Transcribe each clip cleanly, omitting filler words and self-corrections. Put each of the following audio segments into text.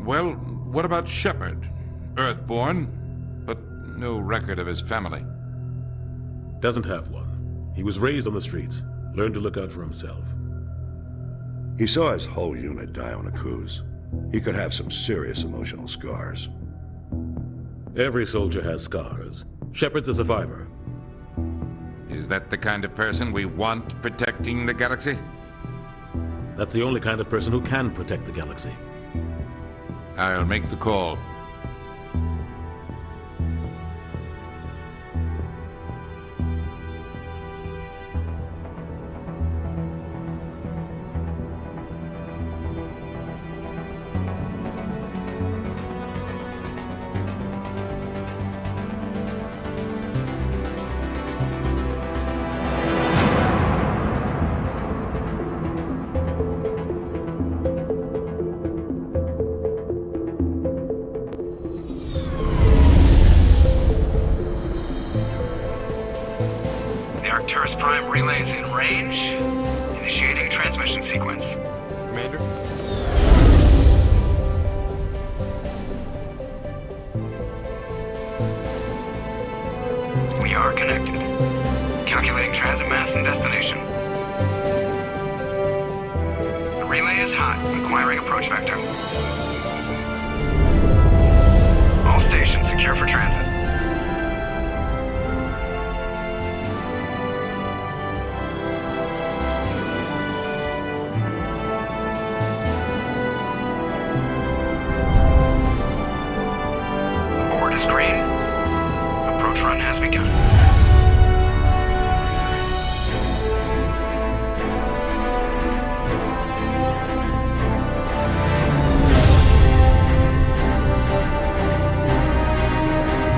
Well, what about Shepard? Earthborn, but no record of his family. Doesn't have one. He was raised on the streets, learned to look out for himself. He saw his whole unit die on a cruise. He could have some serious emotional scars. Every soldier has scars. Shepard's a survivor. Is that the kind of person we want protecting the galaxy? That's the only kind of person who can protect the galaxy. I'll make the call. Prime relays in range. Initiating transmission sequence. Commander? We are connected. Calculating transit mass and destination. The relay is hot, requiring approach vector. All stations secure for transit. Green. Approach run has begun.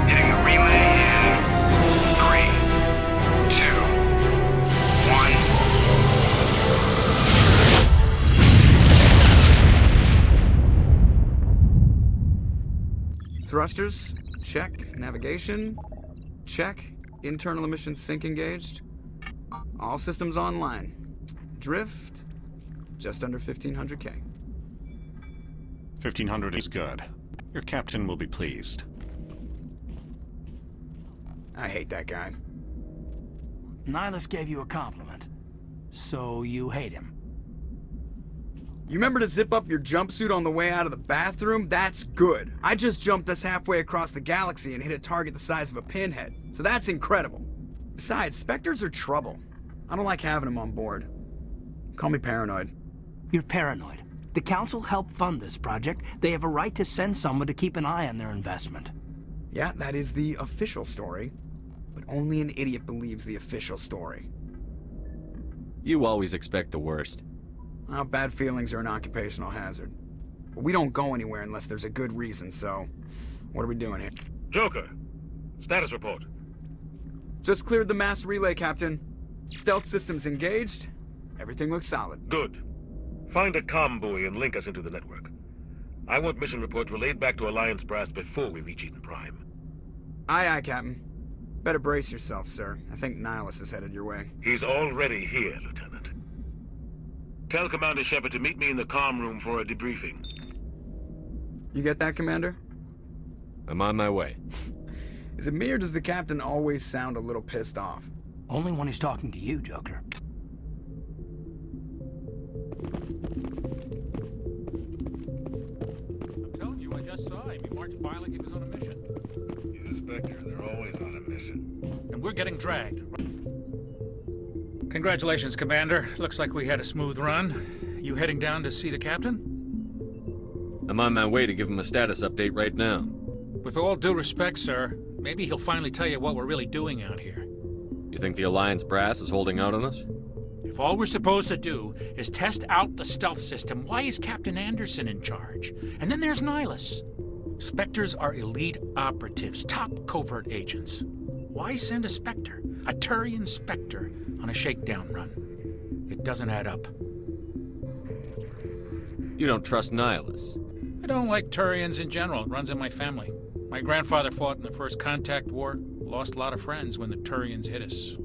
Hitting the relay in 3, 2, 1. Thrusters. Check. Navigation. Check. Internal emissions sync engaged. All systems online. Drift. Just under 1500K. 1500 is good. Your captain will be pleased. I hate that guy. Nihilus gave you a compliment. So you hate him. You remember to zip up your jumpsuit on the way out of the bathroom? That's good. I just jumped us halfway across the galaxy and hit a target the size of a pinhead. So that's incredible. Besides, Spectres are trouble. I don't like having them on board. Call me paranoid. You're paranoid. The Council helped fund this project. They have a right to send someone to keep an eye on their investment. Yeah, that is the official story. But only an idiot believes the official story. You always expect the worst. Well, bad feelings are an occupational hazard. But we don't go anywhere unless there's a good reason, so... What are we doing here? Joker, status report. Just cleared the mass relay, Captain. Stealth systems engaged. Everything looks solid. Good. Find a comm buoy and link us into the network. I want mission reports relayed back to Alliance brass before we reach Eden Prime. Aye, aye, Captain. Better brace yourself, sir. I think Nihilus is headed your way. He's already here, Lieutenant. Tell Commander Shepard to meet me in the comm room for a debriefing. You get that, Commander? I'm on my way. Is it me or does the Captain always sound a little pissed off? Only when he's talking to you, Joker. I'm telling you, I just saw him. He marched by like he was on a mission. He's a Spectre. They're always on a mission. And we're getting dragged. Congratulations, Commander. Looks like we had a smooth run. You heading down to see the Captain? I'm on my way to give him a status update right now. With all due respect, sir, maybe he'll finally tell you what we're really doing out here. You think the Alliance brass is holding out on us? If all we're supposed to do is test out the stealth system, why is Captain Anderson in charge? And then there's Nihilus. Spectres are elite operatives, top covert agents. Why send a Spectre, a Turian Spectre, on a shakedown run? It doesn't add up. You don't trust Nihilus? I don't like Turians in general. It runs in my family. My grandfather fought in the First Contact War, lost a lot of friends when the Turians hit us.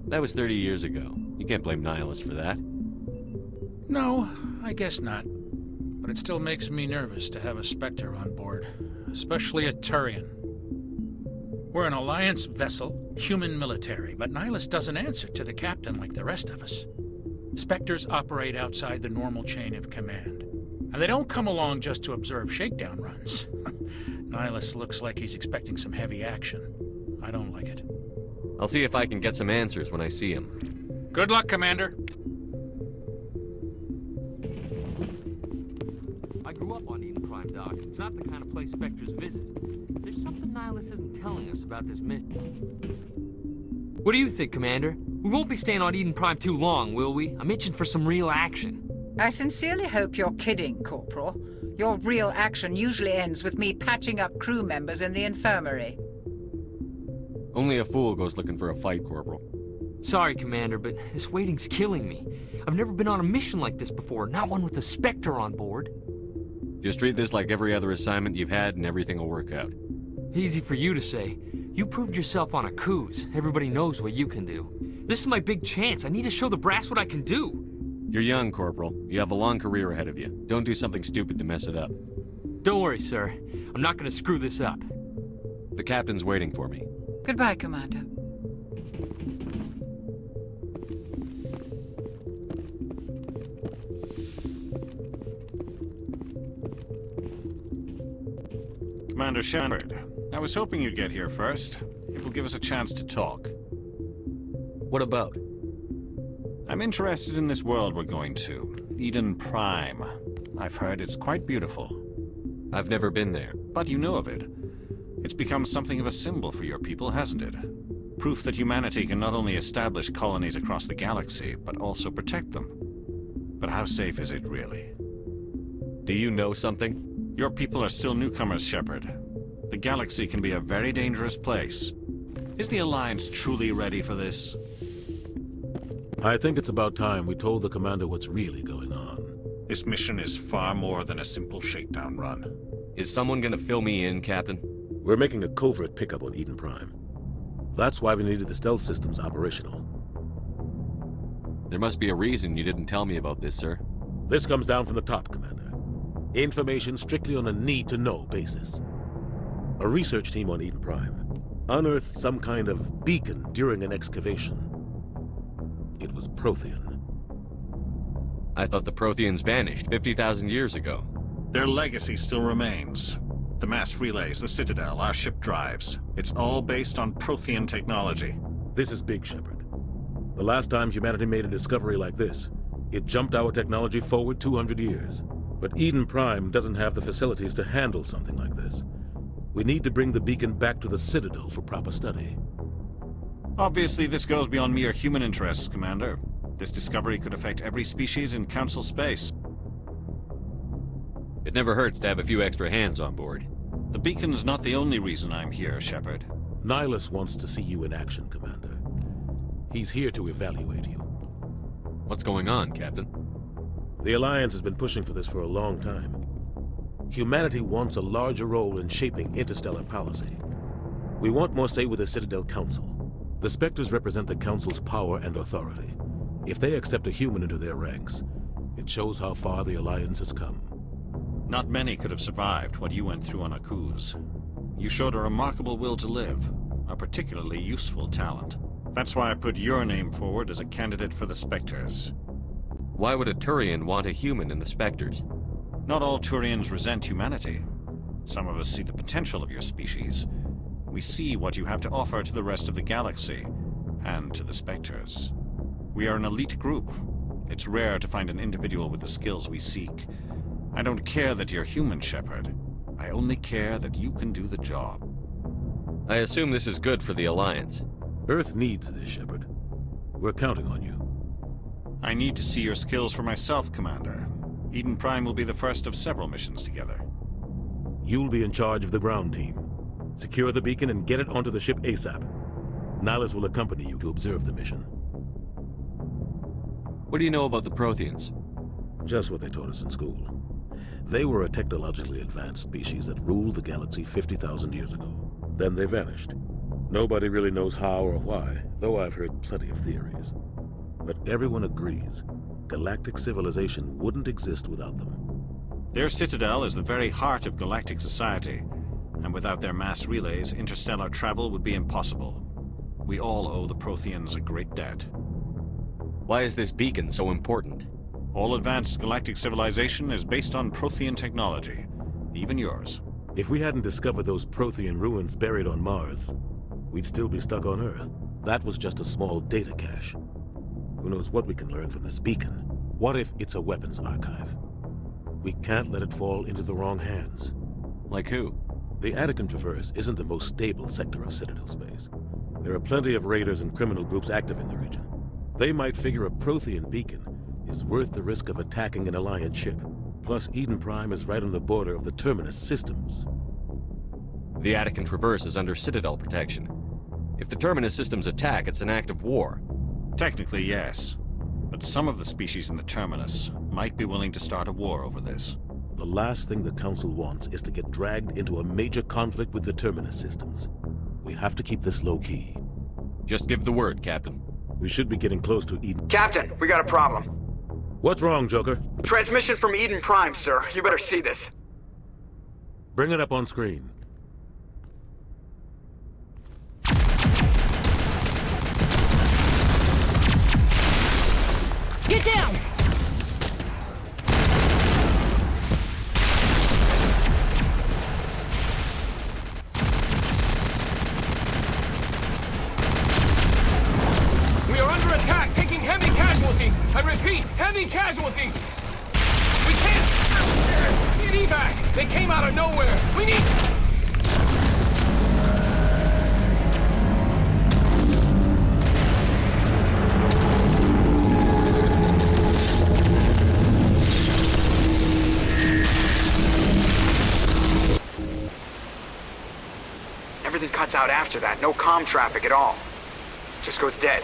That was 30 years ago. You can't blame Nihilus for that. No, I guess not. but it still makes me nervous to have a Spectre on board, especially a Turian. We're an Alliance vessel, human military, but Nihilus doesn't answer to the captain like the rest of us. Spectres operate outside the normal chain of command, and they don't come along just to observe shakedown runs. Nihilus looks like he's expecting some heavy action. I don't like it. I'll see if I can get some answers when I see him. Good luck, Commander. I grew up on Eden Prime, Doc. It's not the kind of place Spectres visit. There's something Nihilus isn't telling us about this mission. What do you think, Commander? We won't be staying on Eden Prime too long, will we? I'm itching for some real action. I sincerely hope you're kidding, Corporal. Your real action usually ends with me patching up crew members in the infirmary. Only a fool goes looking for a fight, Corporal. Sorry, Commander, but this waiting's killing me. I've never been on a mission like this before, not one with a Spectre on board. Just treat this like every other assignment you've had and everything will work out. Easy for you to say. You proved yourself on a cruise. Everybody knows what you can do. This is my big chance. I need to show the brass what I can do. You're young, Corporal. You have a long career ahead of you. Don't do something stupid to mess it up. Don't worry, sir. I'm not gonna screw this up. The captain's waiting for me. Goodbye, Commander. Commander Shepard, I was hoping you'd get here first. It will give us a chance to talk. What about? I'm interested in this world we're going to, Eden Prime. I've heard it's quite beautiful. I've never been there. But you know of it. It's become something of a symbol for your people, hasn't it? Proof that humanity can not only establish colonies across the galaxy, but also protect them. But how safe is it, really? Do you know something? Your people are still newcomers, Shepard. The galaxy can be a very dangerous place. Is the Alliance truly ready for this? I think it's about time we told the Commander what's really going on. This mission is far more than a simple shakedown run. Is someone gonna fill me in, Captain? We're making a covert pickup on Eden Prime. That's why we needed the stealth systems operational. There must be a reason you didn't tell me about this, sir. This comes down from the top, Commander. Information strictly on a need-to-know basis. A research team on Eden Prime unearthed some kind of beacon during an excavation. It was Prothean. I thought the Protheans vanished 50,000 years ago. Their legacy still remains. The mass relays, the Citadel, our ship drives. It's all based on Prothean technology. This is big, Shepard. The last time humanity made a discovery like this, it jumped our technology forward 200 years. But Eden Prime doesn't have the facilities to handle something like this. We need to bring the beacon back to the Citadel for proper study. Obviously, this goes beyond mere human interests, Commander. This discovery could affect every species in Council space. It never hurts to have a few extra hands on board. The beacon's not the only reason I'm here, Shepard. Nihilus wants to see you in action, Commander. He's here to evaluate you. What's going on, Captain? The Alliance has been pushing for this for a long time. Humanity wants a larger role in shaping interstellar policy. We want more say with the Citadel Council. The Spectres represent the Council's power and authority. If they accept a human into their ranks, it shows how far the Alliance has come. Not many could have survived what you went through on Akuz. You showed a remarkable will to live, a particularly useful talent. That's why I put your name forward as a candidate for the Spectres. Why would a Turian want a human in the Spectres? Not all Turians resent humanity. Some of us see the potential of your species. We see what you have to offer to the rest of the galaxy, and to the Spectres. We are an elite group. It's rare to find an individual with the skills we seek. I don't care that you're human, Shepard. I only care that you can do the job. I assume this is good for the Alliance. Earth needs this, Shepard. We're counting on you. I need to see your skills for myself, Commander. Eden Prime will be the first of several missions together. You'll be in charge of the ground team. Secure the beacon and get it onto the ship ASAP. Nihilus will accompany you to observe the mission. What do you know about the Protheans? Just what they taught us in school. They were a technologically advanced species that ruled the galaxy 50,000 years ago. Then they vanished. Nobody really knows how or why, though I've heard plenty of theories. But everyone agrees galactic civilization wouldn't exist without them. Their citadel is the very heart of galactic society, and without their mass relays, interstellar travel would be impossible. We all owe the Protheans a great debt. Why is this beacon so important? All advanced galactic civilization is based on Prothean technology, even yours. If we hadn't discovered those Prothean ruins buried on Mars, we'd still be stuck on Earth. That was just a small data cache. Who knows what we can learn from this beacon? What if it's a weapons archive? We can't let it fall into the wrong hands. Like who? The Attican Traverse isn't the most stable sector of Citadel space. There are plenty of raiders and criminal groups active in the region. They might figure a Prothean beacon is worth the risk of attacking an Alliance ship. Plus, Eden Prime is right on the border of the Terminus systems. The Attican Traverse is under Citadel protection. If the Terminus systems attack, it's an act of war. Technically, yes. But some of the species in the Terminus might be willing to start a war over this. The last thing the Council wants is to get dragged into a major conflict with the Terminus systems. We have to keep this low-key. Just give the word, Captain. We should be getting close to Eden. Captain, we got a problem. What's wrong, Joker? Transmission from Eden Prime, sir. You better see this. Bring it up on screen. Get down! We are under attack, taking heavy casualties. I repeat, heavy casualties. We can't get evac. They came out of nowhere. We need... Everything cuts out after that. No comm traffic at all. Just goes dead.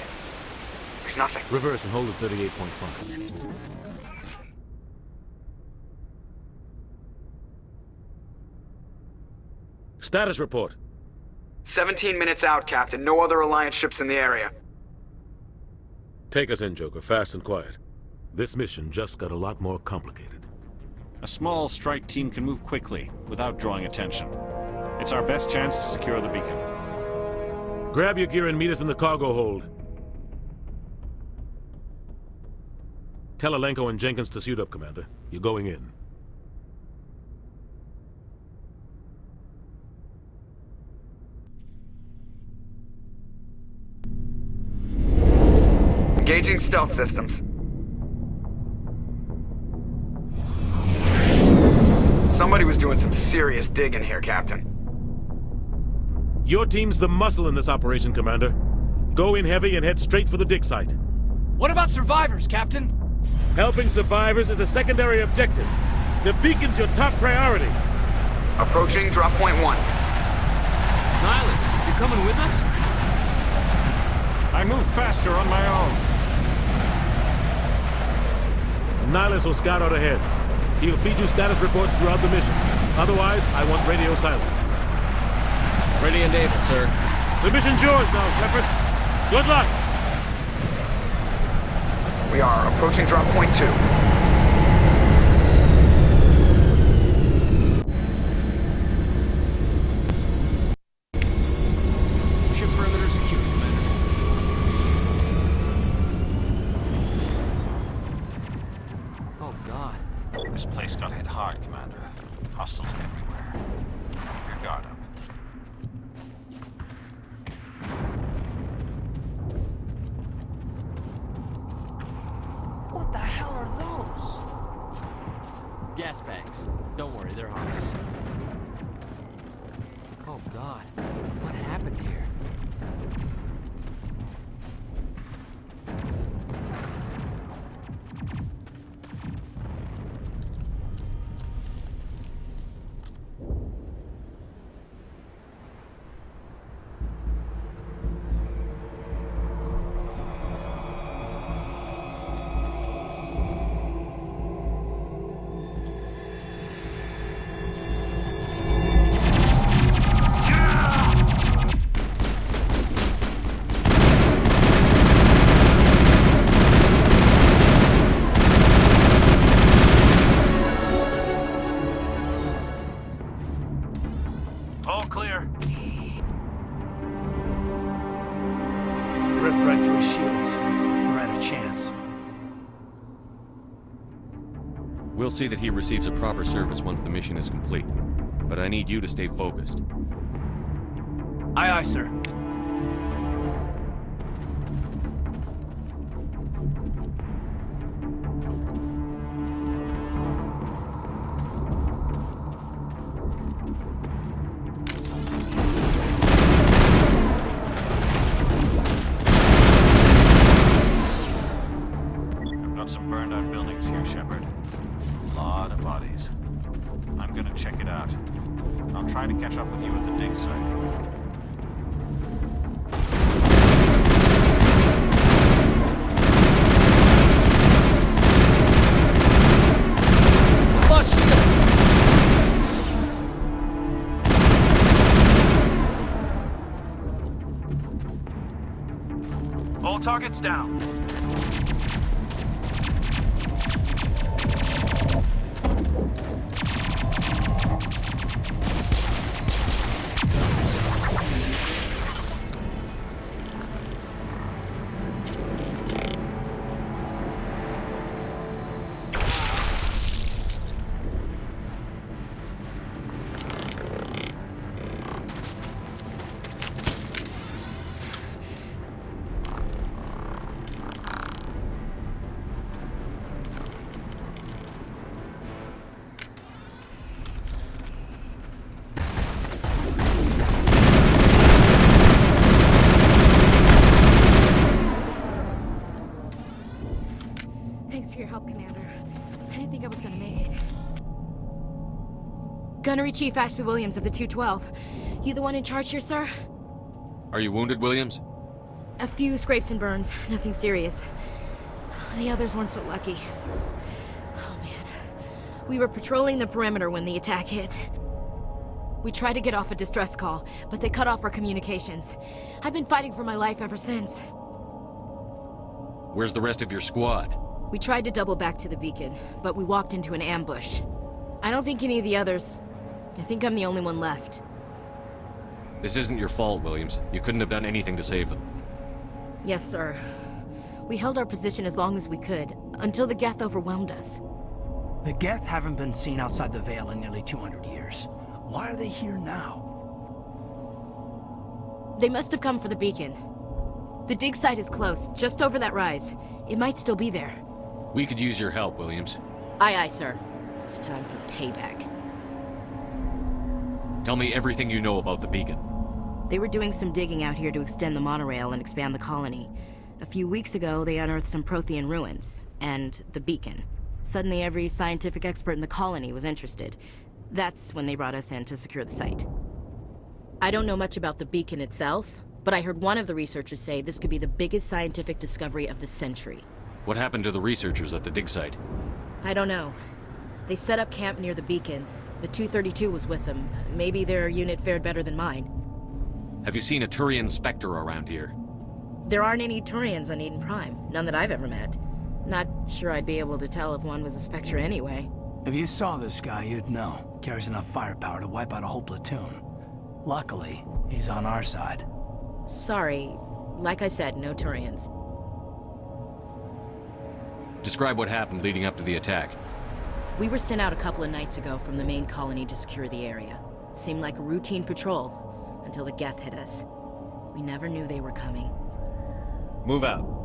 There's nothing. Reverse and hold at 38.5. Status report. 17 minutes out, Captain. No other Alliance ships in the area. Take us in, Joker, fast and quiet. This mission just got a lot more complicated. A small strike team can move quickly, without drawing attention. It's our best chance to secure the beacon. Grab your gear and meet us in the cargo hold. Tell Alenko and Jenkins to suit up, Commander. You're going in. Engaging stealth systems. Somebody was doing some serious digging here, Captain. Your team's the muscle in this operation, Commander. Go in heavy and head straight for the dig site. What about survivors, Captain? Helping survivors is a secondary objective. The beacon's your top priority. Approaching drop point 1. Nihilus, you coming with us? I move faster on my own. Nihilus will scout out ahead. He'll feed you status reports throughout the mission. Otherwise, I want radio silence. Ready and able, sir. The mission's yours now, Shepard. Good luck! We are approaching drop point 2. Ship perimeter secure, Commander. Oh, God. This place got hit hard, Commander. Hostiles everywhere. Keep your guard up. What the hell are those? Gas bags. Don't worry, they're harmless. Oh, God. What happened here? We'll see that he receives a proper service once the mission is complete. But I need you to stay focused. Aye, aye, sir. I've got some burned out buildings here, Shepard. A lot of bodies. I'm gonna check it out. I'll try to catch up with you at the dig site. All targets down. Thanks for your help, Commander. I didn't think I was gonna make it. Gunnery Chief Ashley Williams of the 212. You the one in charge here, sir? Are you wounded, Williams? A few scrapes and burns, nothing serious. The others weren't so lucky. Oh man. We were patrolling the perimeter when the attack hit. We tried to get off a distress call, but they cut off our communications. I've been fighting for my life ever since. Where's the rest of your squad? We tried to double back to the beacon, but we walked into an ambush. I don't think any of the others... I think I'm the only one left. This isn't your fault, Williams. You couldn't have done anything to save them. Yes, sir. We held our position as long as we could, until the Geth overwhelmed us. The Geth haven't been seen outside the Veil in nearly 200 years. Why are they here now? They must have come for the beacon. The dig site is close, just over that rise. It might still be there. We could use your help, Williams. Aye, aye, sir. It's time for payback. Tell me everything you know about the beacon. They were doing some digging out here to extend the monorail and expand the colony. A few weeks ago, they unearthed some Prothean ruins, and the beacon. Suddenly, every scientific expert in the colony was interested. That's when they brought us in to secure the site. I don't know much about the beacon itself, but I heard one of the researchers say this could be the biggest scientific discovery of the century. What happened to the researchers at the dig site? I don't know. They set up camp near the beacon. The 232 was with them. Maybe their unit fared better than mine. Have you seen a Turian Spectre around here? There aren't any Turians on Eden Prime. None that I've ever met. Not sure I'd be able to tell if one was a Spectre anyway. If you saw this guy, you'd know. Carries enough firepower to wipe out a whole platoon. Luckily, he's on our side. Sorry. Like I said, no Turians. Describe what happened leading up to the attack. We were sent out a couple of nights ago from the main colony to secure the area. Seemed like a routine patrol, until the Geth hit us. We never knew they were coming. Move out.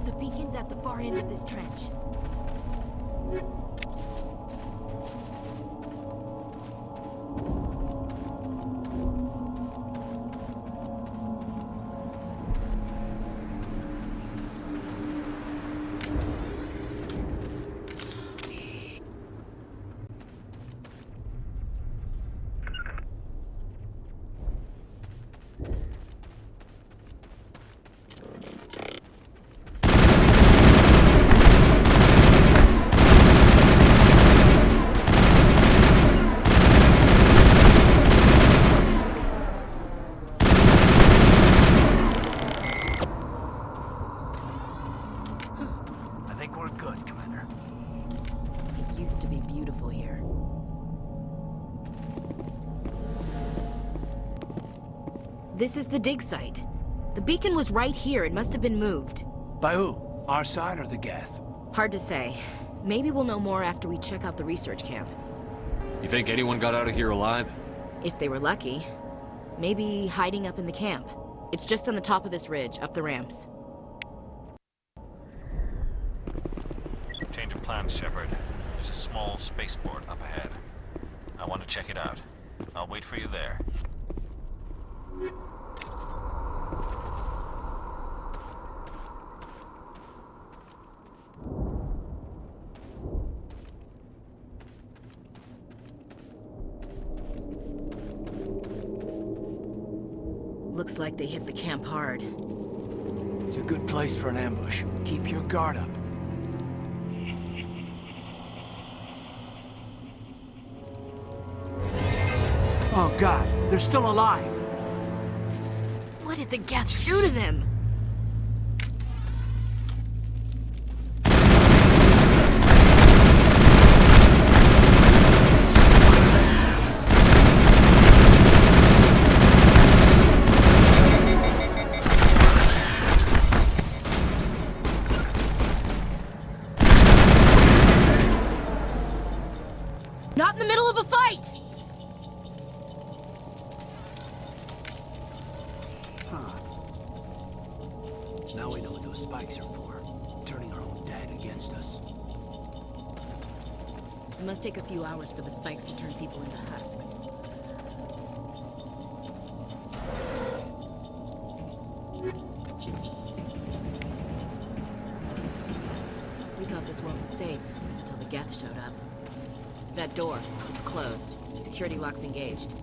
The beacon's at the far end of this trench. This is the dig site. The beacon was right here. It must have been moved. By who? Our side or the Geth? Hard to say. Maybe we'll know more after we check out the research camp. You think anyone got out of here alive? If they were lucky. Maybe hiding up in the camp. It's just on the top of this ridge, up the ramps. Change of plans, Shepard. There's a small spaceport up ahead. I want to check it out. I'll wait for you there. Looks like they hit the camp hard. It's a good place for an ambush. Keep your guard up. Oh God, they're still alive! What did the Geth do to them? Not in the middle of a fight! Now we know what those spikes are for. Turning our own dead against us. It must take a few hours for the spikes to turn people into husks. We thought this world was safe until the Geth showed up. That door, it's closed. Security lock's engaged.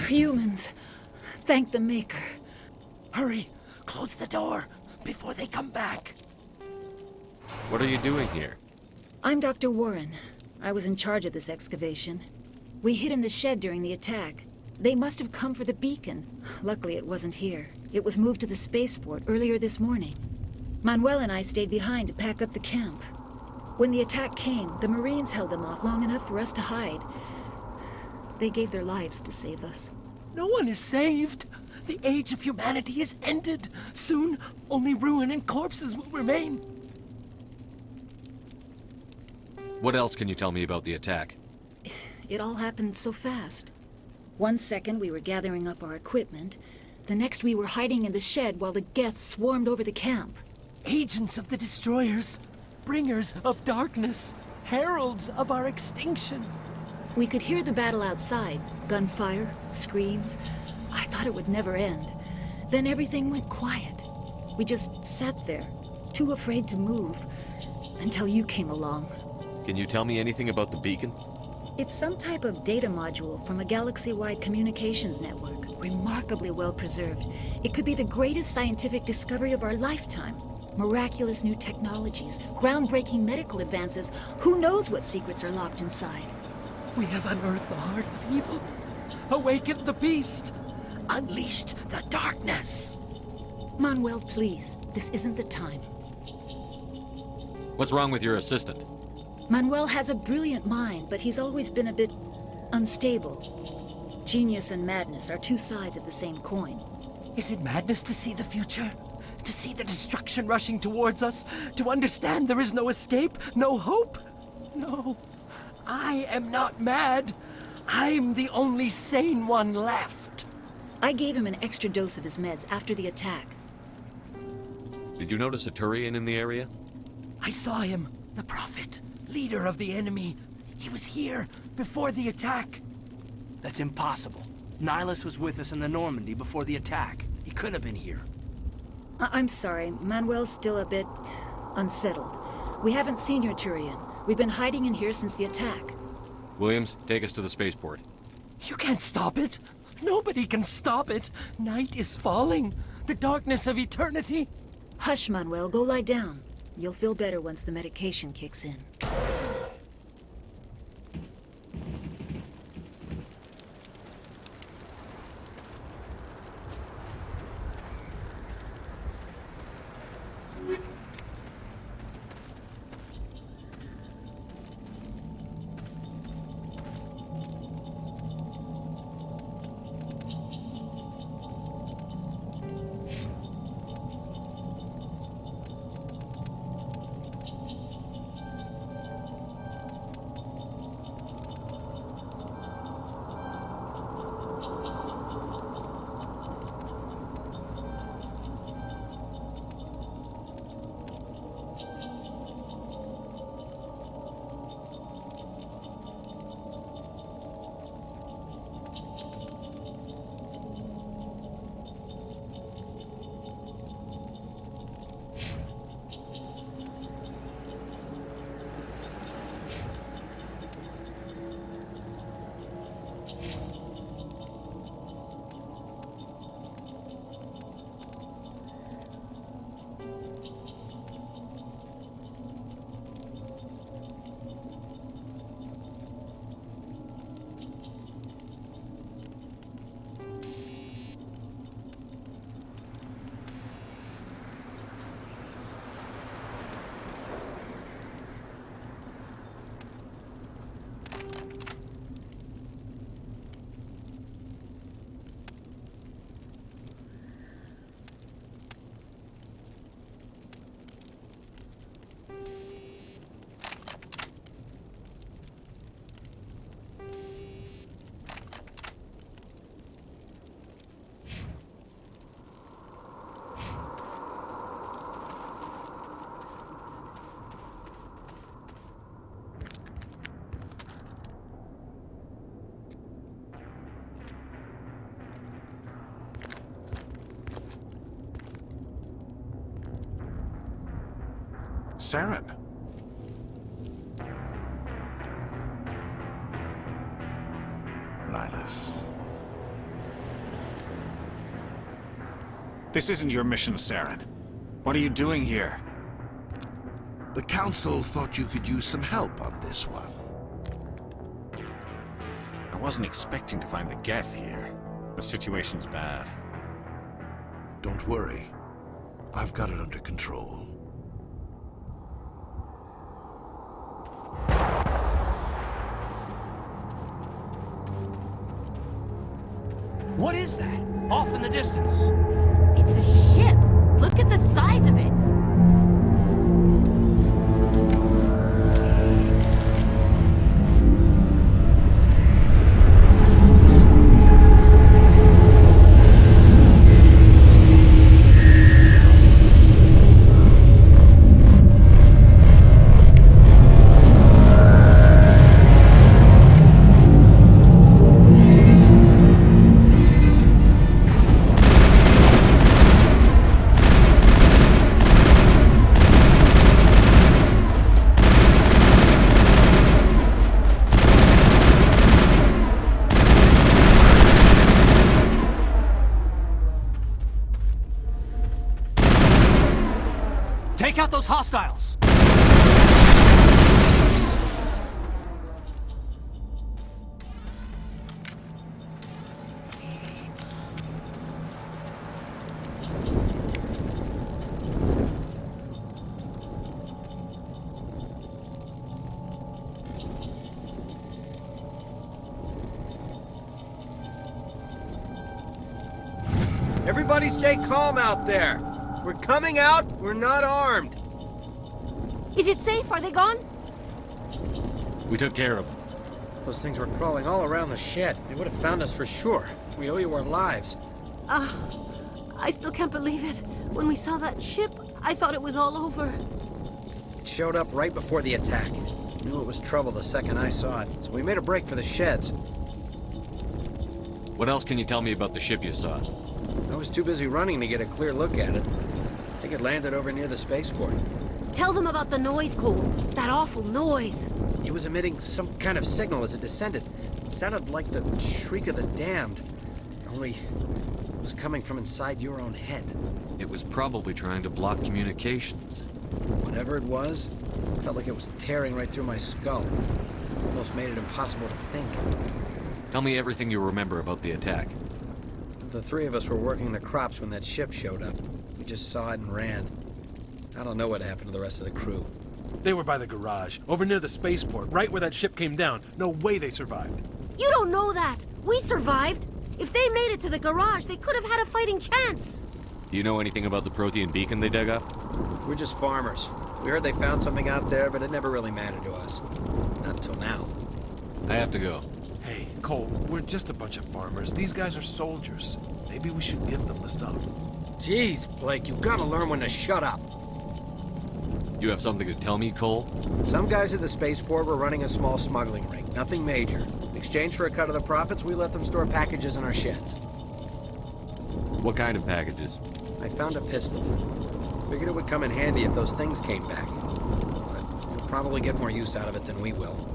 Humans. Thank the Maker. Hurry! Close the door before they come back. What are you doing here? I'm Dr. Warren. I was in charge of this excavation. We hid in the shed during the attack. They must have come for the beacon. Luckily, it wasn't here. It was moved to the spaceport earlier this morning. Manuel and I stayed behind to pack up the camp. When the attack came, the Marines held them off long enough for us to hide. They gave their lives to save us. No one is saved. The age of humanity is ended. Soon, only ruin and corpses will remain. What else can you tell me about the attack? It all happened so fast. 1 second we were gathering up our equipment. The next we were hiding in the shed while the Geth swarmed over the camp. Agents of the Destroyers. Bringers of darkness. Heralds of our extinction. We could hear the battle outside. Gunfire, screams. I thought it would never end. Then everything went quiet. We just sat there, too afraid to move, until you came along. Can you tell me anything about the beacon? It's some type of data module from a galaxy-wide communications network, remarkably well preserved. It could be the greatest scientific discovery of our lifetime. Miraculous new technologies, groundbreaking medical advances. Who knows what secrets are locked inside? We have unearthed the heart of evil, awakened the beast, unleashed the darkness. Manuel, please, this isn't the time. What's wrong with your assistant? Manuel has a brilliant mind, but he's always been a bit unstable. Genius and madness are two sides of the same coin. Is it madness to see the future? To see the destruction rushing towards us? To understand there is no escape, no hope? No, I am not mad. I'm the only sane one left. I gave him an extra dose of his meds after the attack. Did you notice a Turian in the area? I saw him, the Prophet, leader of the enemy. He was here before the attack. That's impossible. Nihilus was with us in the Normandy before the attack. He couldn't have been here. I'm sorry, Manuel's still a bit unsettled. We haven't seen your Turian. We've been hiding in here since the attack. Williams, take us to the spaceport. You can't stop it. Nobody can stop it. Night is falling. The darkness of eternity. Hush, Manuel. Go lie down. You'll feel better once the medication kicks in. Saren. Nihilus. This isn't your mission, Saren. What are you doing here? The Council thought you could use some help on this one. I wasn't expecting to find the Geth here. The situation's bad. Don't worry. I've got it under control. What is that? Off in the distance. It's a ship. Look at the size of it. Take out those hostiles! Everybody stay calm out there. We're coming out, we're not armed. Is it safe? Are they gone? We took care of them. Those things were crawling all around the shed. They would have found us for sure. We owe you our lives. I still can't believe it. When we saw that ship, I thought it was all over. It showed up right before the attack. Knew it was trouble the second I saw it, so we made a break for the sheds. What else can you tell me about the ship you saw? I was too busy running to get a clear look at it. I think it landed over near the spaceport. Tell them about the noise, Cole. That awful noise. It was emitting some kind of signal as it descended. It sounded like the shriek of the damned. Only it was coming from inside your own head. It was probably trying to block communications. Whatever it was, it felt like it was tearing right through my skull. Almost made it impossible to think. Tell me everything you remember about the attack. The three of us were working the crops when that ship showed up. We just saw it and ran. I don't know what happened to the rest of the crew. They were by the garage, over near the spaceport, right where that ship came down. No way they survived. You don't know that. We survived. If they made it to the garage, they could have had a fighting chance. Do you know anything about the Prothean beacon they dug up? We're just farmers. We heard they found something out there, but it never really mattered to us. Not until now. I have to go. Hey, Cole, we're just a bunch of farmers. These guys are soldiers. Maybe we should give them the stuff. Jeez, Blake, you gotta learn when to shut up. You have something to tell me, Cole? Some guys at the spaceport were running a small smuggling ring. Nothing major. In exchange for a cut of the profits, we let them store packages in our sheds. What kind of packages? I found a pistol. Figured it would come in handy if those things came back. But you'll probably get more use out of it than we will.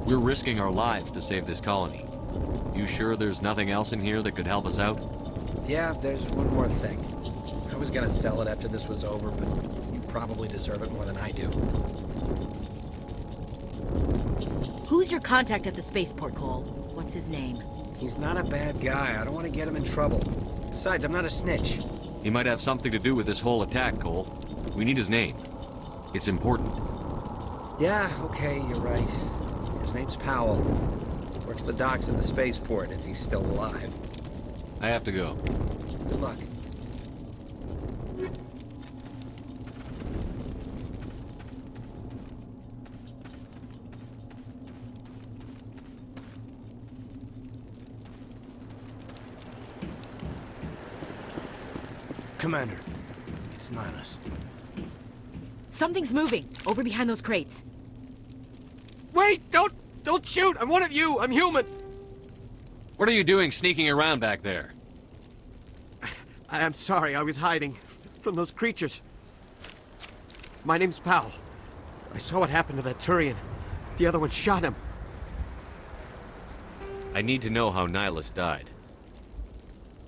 We're risking our lives to save this colony. You sure there's nothing else in here that could help us out? Yeah, there's one more thing. I was gonna sell it after this was over, but you probably deserve it more than I do. Who's your contact at the spaceport, Cole? What's his name? He's not a bad guy. I don't want to get him in trouble. Besides, I'm not a snitch. He might have something to do with this whole attack, Cole. We need his name. It's important. Yeah, okay, you're right. His name's Powell. Works the docks in the spaceport, if he's still alive. I have to go. Good luck. Commander, it's Nihilus. Something's moving, over behind those crates. Wait! Don't shoot! I'm one of you! I'm human! What are you doing sneaking around back there? I'm sorry, I was hiding from those creatures. My name's Powell. I saw what happened to that Turian. The other one shot him. I need to know how Nihilus died.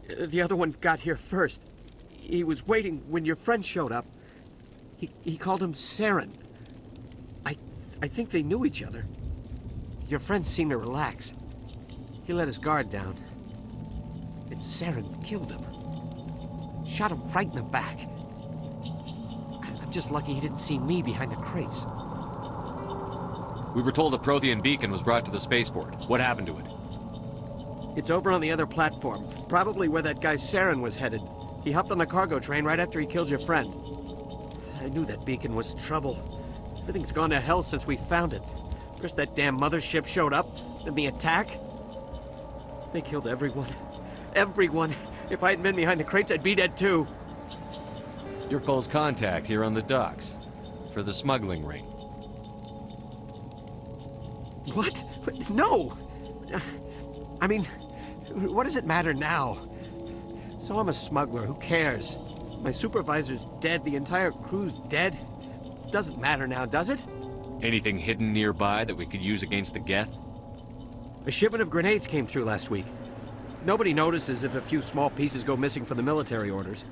The other one got here first. He was waiting when your friend showed up. He called him Saren. I think they knew each other. Your friend seemed to relax. He let his guard down. And Saren killed him. Shot him right in the back. I'm just lucky he didn't see me behind the crates. We were told a Prothean beacon was brought to the spaceport. What happened to it? It's over on the other platform. Probably where that guy Saren was headed. He hopped on the cargo train right after he killed your friend. I knew that beacon was trouble. Everything's gone to hell since we found it. First that damn mothership showed up, then the attack. They killed everyone. Everyone. If I hadn't been behind the crates, I'd be dead too. You're Cole's contact here on the docks. For the smuggling ring. What? No! I mean, what does it matter now? So I'm a smuggler, who cares? My supervisor's dead, the entire crew's dead. Doesn't matter now, does it? Anything hidden nearby that we could use against the Geth? A shipment of grenades came through last week. Nobody notices if a few small pieces go missing from the military orders.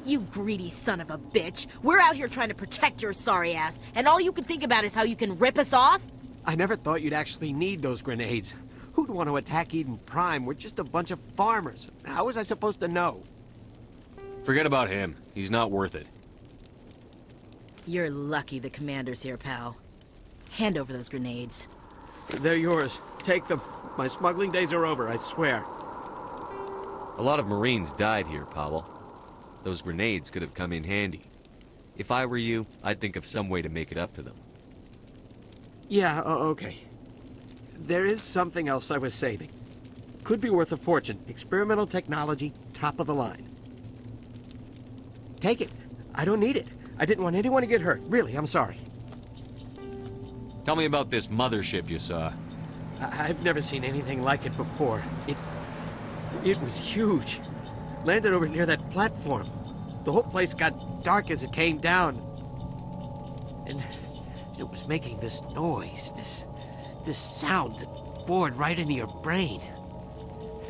You greedy son of a bitch. We're out here trying to protect your sorry ass, and all you can think about is how you can rip us off? I never thought you'd actually need those grenades. Who'd want to attack Eden Prime? We're just a bunch of farmers. How was I supposed to know? Forget about him. He's not worth it. You're lucky the commander's here, pal. Hand over those grenades. They're yours. Take them. My smuggling days are over, I swear. A lot of Marines died here, Powell. Those grenades could have come in handy. If I were you, I'd think of some way to make it up to them. Yeah, okay. There is something else I was saving. Could be worth a fortune. Experimental technology, top of the line. Take it. I don't need it. I didn't want anyone to get hurt. Really, I'm sorry. Tell me about this mothership you saw. I've never seen anything like it before. It was huge. Landed over near that platform. The whole place got dark as it came down. And it was making this noise, this sound that bored right into your brain.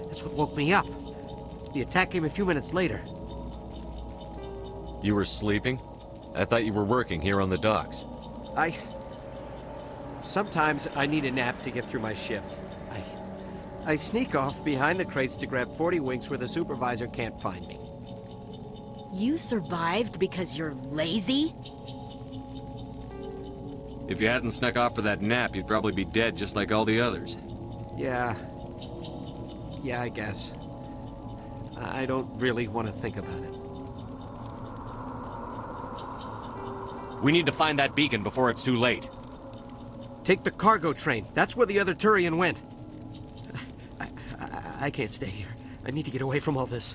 That's what woke me up. The attack came a few minutes later. You were sleeping? I thought you were working here on the docks. Sometimes I need a nap to get through my shift. I sneak off behind the crates to grab 40 winks where the supervisor can't find me. You survived because you're lazy? If you hadn't snuck off for that nap, you'd probably be dead just like all the others. Yeah, I guess. I don't really want to think about it. We need to find that beacon before it's too late. Take the cargo train. That's where the other Turian went. I can't stay here. I need to get away from all this.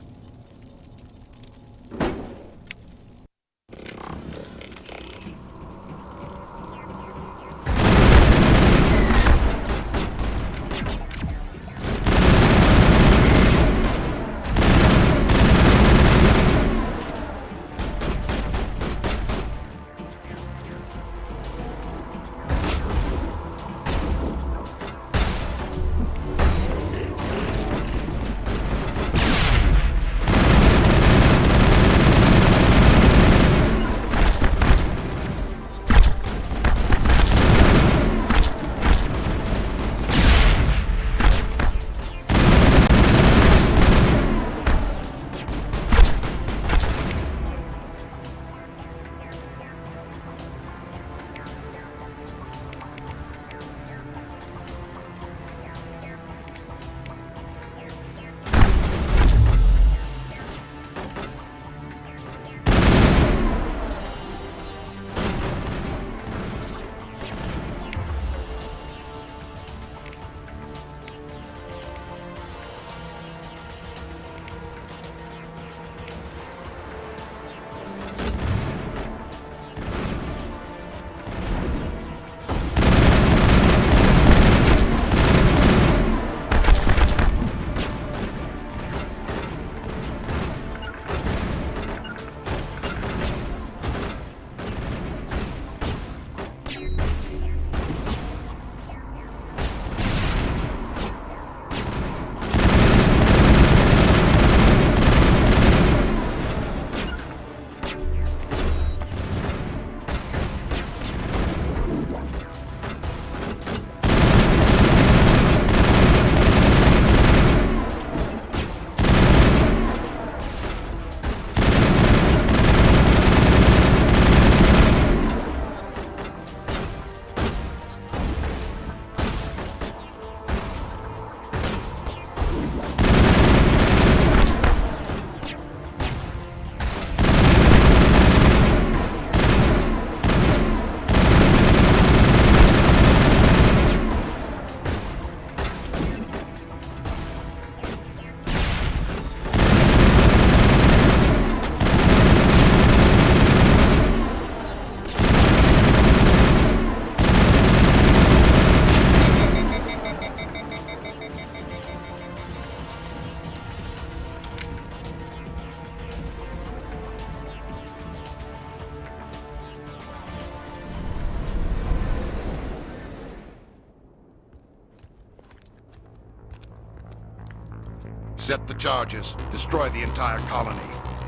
Set the charges. Destroy the entire colony.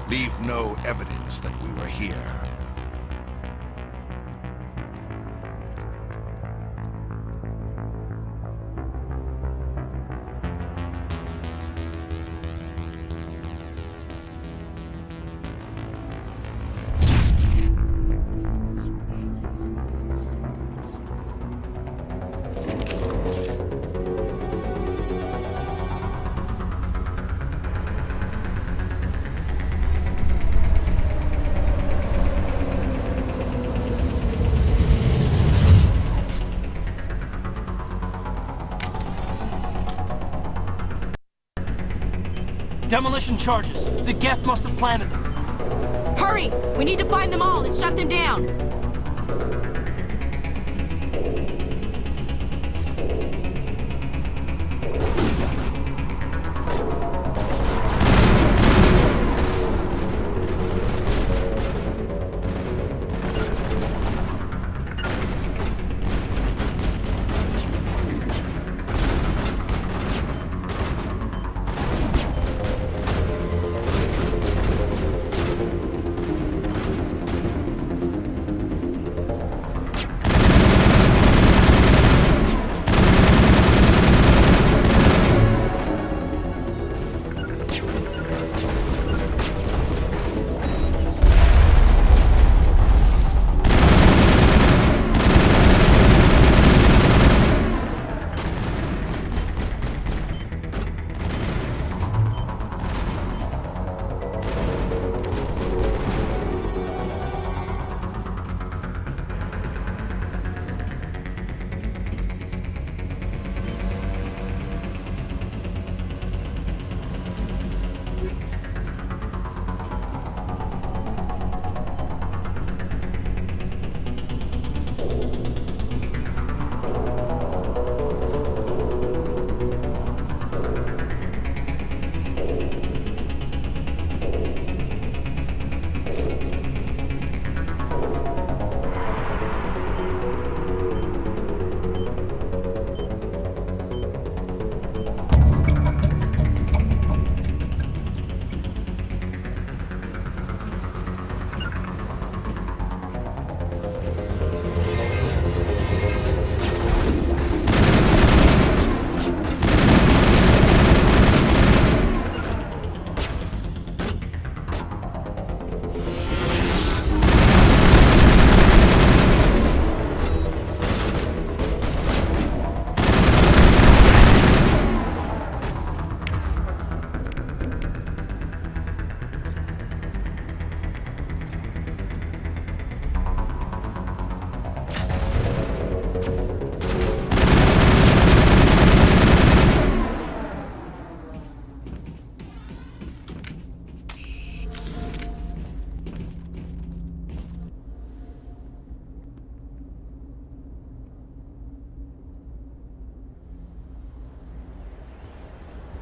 Leave no evidence that we were here. Demolition charges. The Geth must have planted them. Hurry! We need to find them all and shut them down.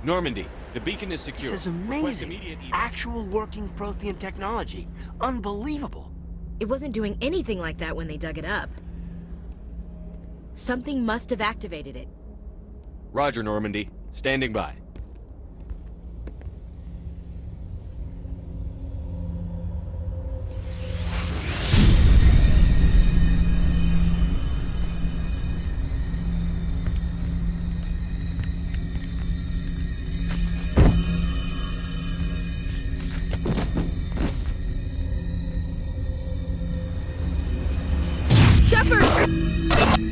Normandy, the beacon is secure. This is Request amazing. immediate Actual working Prothean technology. Unbelievable. It wasn't doing anything like that when they dug it up. Something must have activated it. Roger, Normandy. Standing by.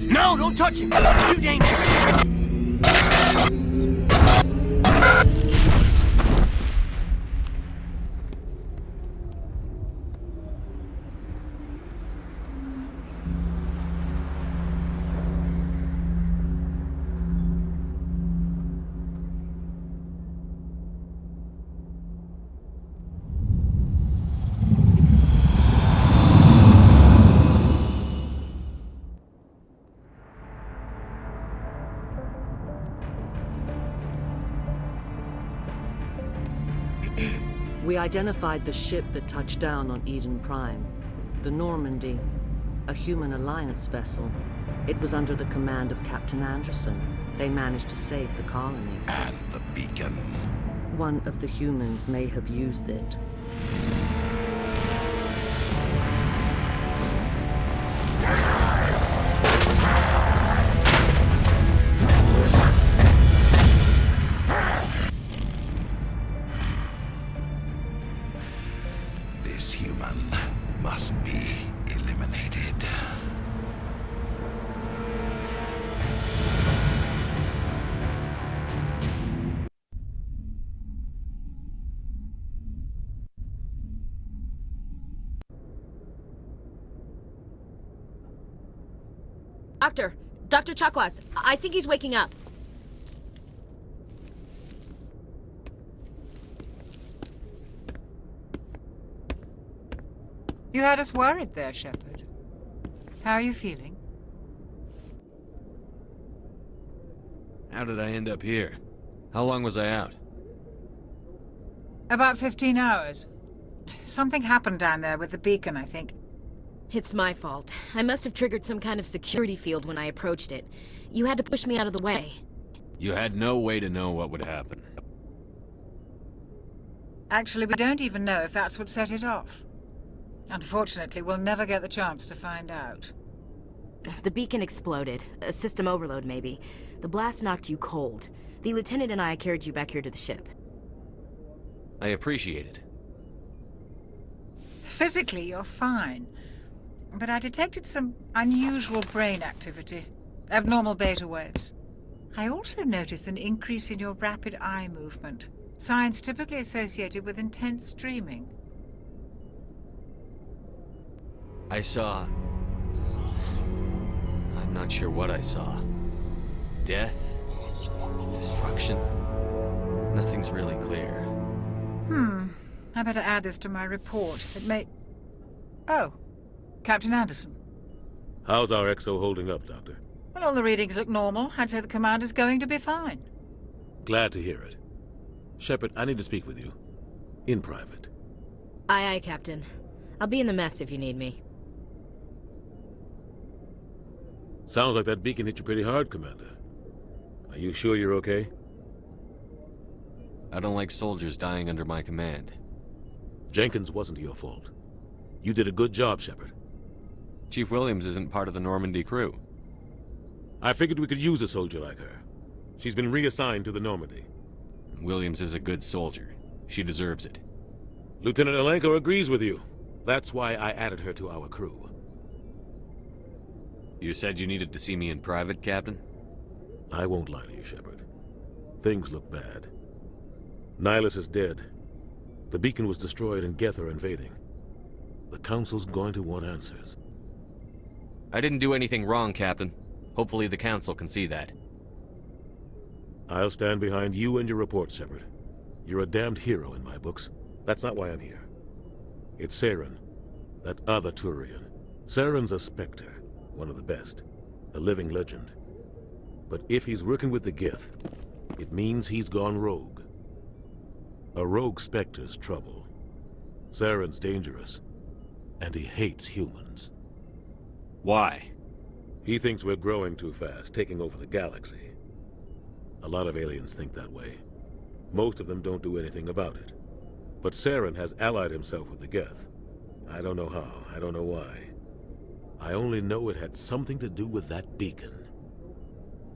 No, don't touch him! It's too dangerous! We identified the ship that touched down on Eden Prime. The Normandy, a human alliance vessel. It was under the command of Captain Anderson. They managed to save the colony. And the beacon. One of the humans may have used it. This human must be eliminated. Dr. Chakwas, I think he's waking up. You had us worried there, Shepard. How are you feeling? How did I end up here? How long was I out? About 15 hours. Something happened down there with the beacon, I think. It's my fault. I must have triggered some kind of security field when I approached it. You had to push me out of the way. You had no way to know what would happen. Actually, we don't even know if that's what set it off. Unfortunately, we'll never get the chance to find out. The beacon exploded. A system overload, maybe. The blast knocked you cold. The lieutenant and I carried you back here to the ship. I appreciate it. Physically, you're fine. But I detected some unusual brain activity. Abnormal beta waves. I also noticed an increase in your rapid eye movement. Signs typically associated with intense dreaming. I saw... I'm not sure what I saw. Death? Destruction? Nothing's really clear. I better add this to my report. It may... Oh. Captain Anderson. How's our XO holding up, Doctor? Well, all the readings look normal. I'd say the commander's going to be fine. Glad to hear it. Shepard, I need to speak with you. In private. Aye, aye, Captain. I'll be in the mess if you need me. Sounds like that beacon hit you pretty hard, Commander. Are you sure you're okay? I don't like soldiers dying under my command. Jenkins wasn't your fault. You did a good job, Shepard. Chief Williams isn't part of the Normandy crew. I figured we could use a soldier like her. She's been reassigned to the Normandy. Williams is a good soldier. She deserves it. Lieutenant Alenko agrees with you. That's why I added her to our crew. You said you needed to see me in private, Captain? I won't lie to you, Shepard. Things look bad. Nihilus is dead. The beacon was destroyed and Geth are invading. The Council's going to want answers. I didn't do anything wrong, Captain. Hopefully the Council can see that. I'll stand behind you and your report, Shepard. You're a damned hero in my books. That's not why I'm here. It's Saren, that other Turian. Saren's a Spectre, one of the best. A living legend. But if he's working with the Geth, It means he's gone rogue. A rogue Spectre's trouble. Saren's dangerous, and he hates humans. Why? He thinks we're growing too fast, taking over the galaxy. A lot of aliens think that way. Most of them don't do anything about it. But Saren has allied himself with the Geth. I don't know how, I don't know why. I only know it had something to do with that beacon.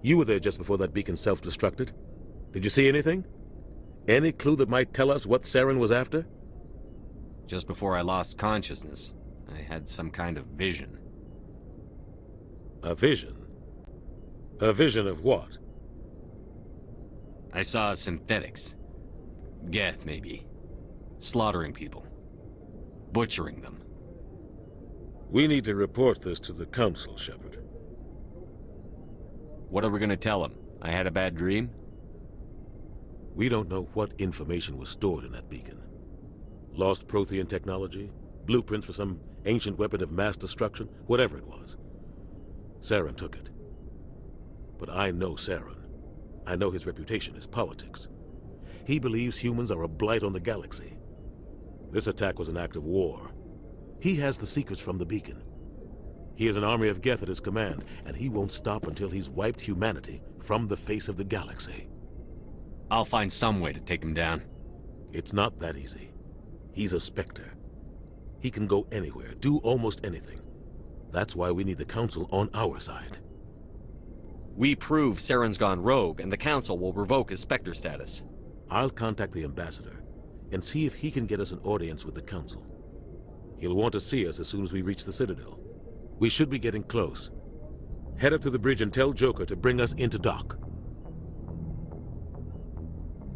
You were there just before that beacon self-destructed. Did you see anything? Any clue that might tell us what Saren was after? Just before I lost consciousness, I had some kind of vision. A vision? A vision of what? I saw synthetics. Geth, maybe. Slaughtering people. Butchering them. We need to report this to the Council, Shepard. What are we gonna tell him? I had a bad dream? We don't know what information was stored in that beacon. Lost Prothean technology? Blueprints for some ancient weapon of mass destruction? Whatever it was. Saren took it. But I know Saren. I know his reputation is politics. He believes humans are a blight on the galaxy. This attack was an act of war. He has the secrets from the beacon. He has an army of Geth at his command, and he won't stop until he's wiped humanity from the face of the galaxy. I'll find some way to take him down. It's not that easy. He's a Spectre. He can go anywhere, do almost anything. That's why we need the Council on our side. We prove Saren's gone rogue, and the Council will revoke his Spectre status. I'll contact the Ambassador, and see if he can get us an audience with the Council. He'll want to see us as soon as we reach the Citadel. We should be getting close. Head up to the bridge and tell Joker to bring us into dock.